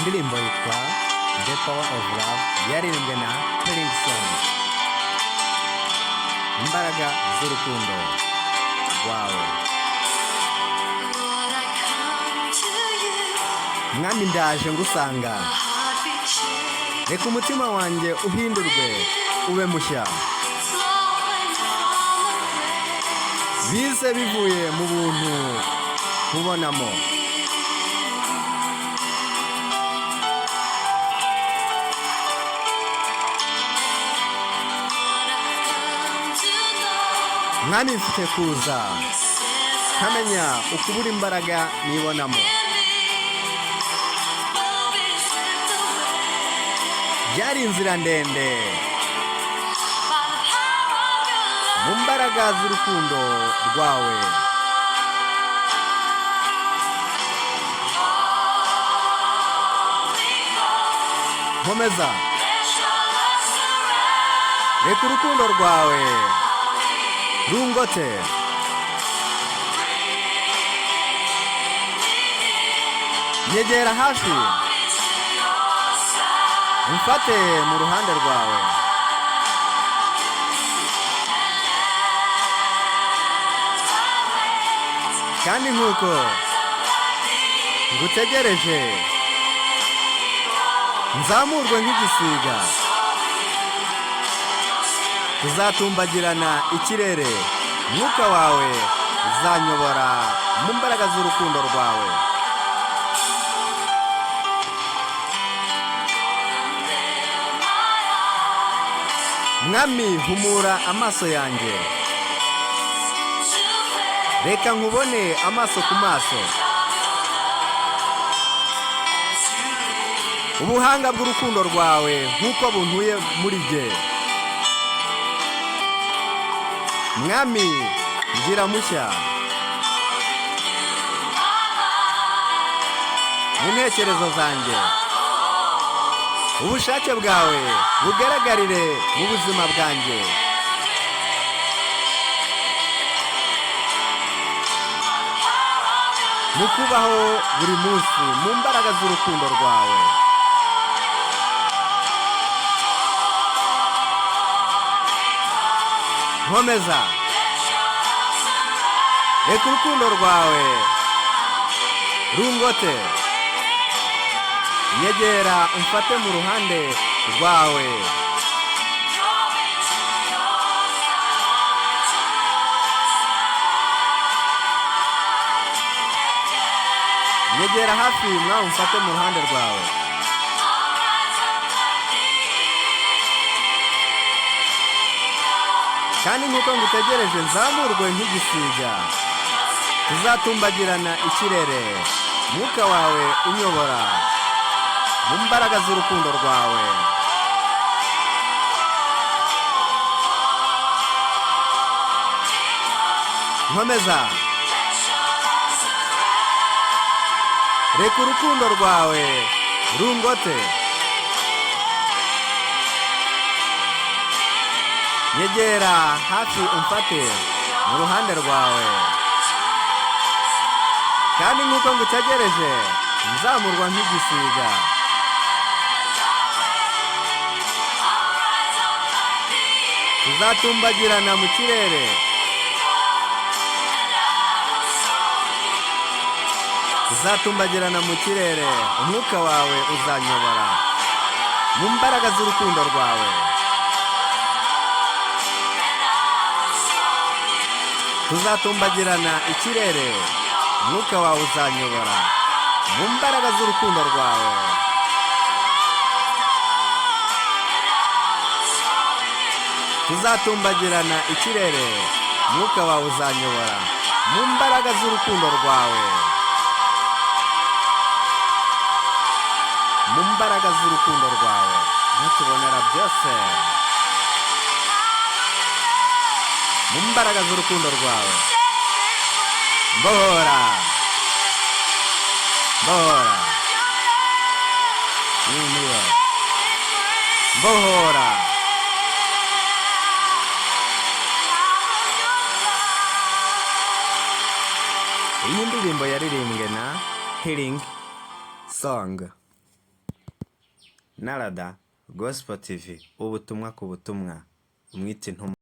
indirimbo yitwa The Power of Love yaririmbwe na Hillsong. Imbaraga z'urukundo rwawe. Mwami ndaje ngusanga, reka umutima wanjye uhindurwe ube mushya, bize bivuye mu buntu nkubonamo. Mwami mfite kuza nkamenya ukubura imbaraga nibonamo. Byari inzira ndende mu mbaraga z'urukundo rwawe. Nkomeza, reka urukundo rwawe rungote. Nyegera hafi umfate mu ruhande rwawe. Kandi nk'uko ngutegereje nzamurwe nk'igisiga, tuzatumbagirana ikirere. Mwuka wawe uzanyobora mu mbaraga z'urukundo rwawe. Mwami humura amaso yanjye, reka nkubone amaso ku maso. Ubuhanga bw'urukundo rwawe nk'uko buntuye muri jye. Mwami ngira mushya mu ntekerezo zanjye. Ubushake bwawe bugaragarire mu buzima bwanjye. Mu kubaho buri munsi mu mbaraga z'urukundo rwawe. Nkomeza, reka urukundo rwawe rungote. Nyegera umfate mu ruhande rwawe. Nyegera hafi mwawe umfate mu ruhande rwawe. Kandi nk'uko ngutegereje nzamurwe nk'igisiga, tuzatumbagirana ikirere. Mwuka wawe unyobora mu mbaraga z'urukundo rwawe. Nkomeza, reka urukundo rwawe rungote. Nyegera hafi umfate mu ruhande rwawe. Kandi nk'uko ngutegereje nzamurwa nk'igisiga, tuzatumbagirana mu kirere. Tuzatumbagirana mu kirere. Umwuka wawe uzanyobora mu mbaraga z'urukundo rwawe. Tuzatumbagirana ikirere. Umwuka wawe uzanyobora mu mbaraga z'urukundo rwawe. Tuzatumbagirana ikirere. Umwuka wawe uzanyobora mu mbaraga z'urukundo rwawe. Mu mbaraga z'urukundo rwawe ntitubonera byose. Mu mbaraga z'urukundo rwawe. Mbohora, mbohora, mbohora. Iyi ndirimbo yaririmbwe na Hillsong. narada gospel tv, ubutumwa ku butumwa, umwite intumwa.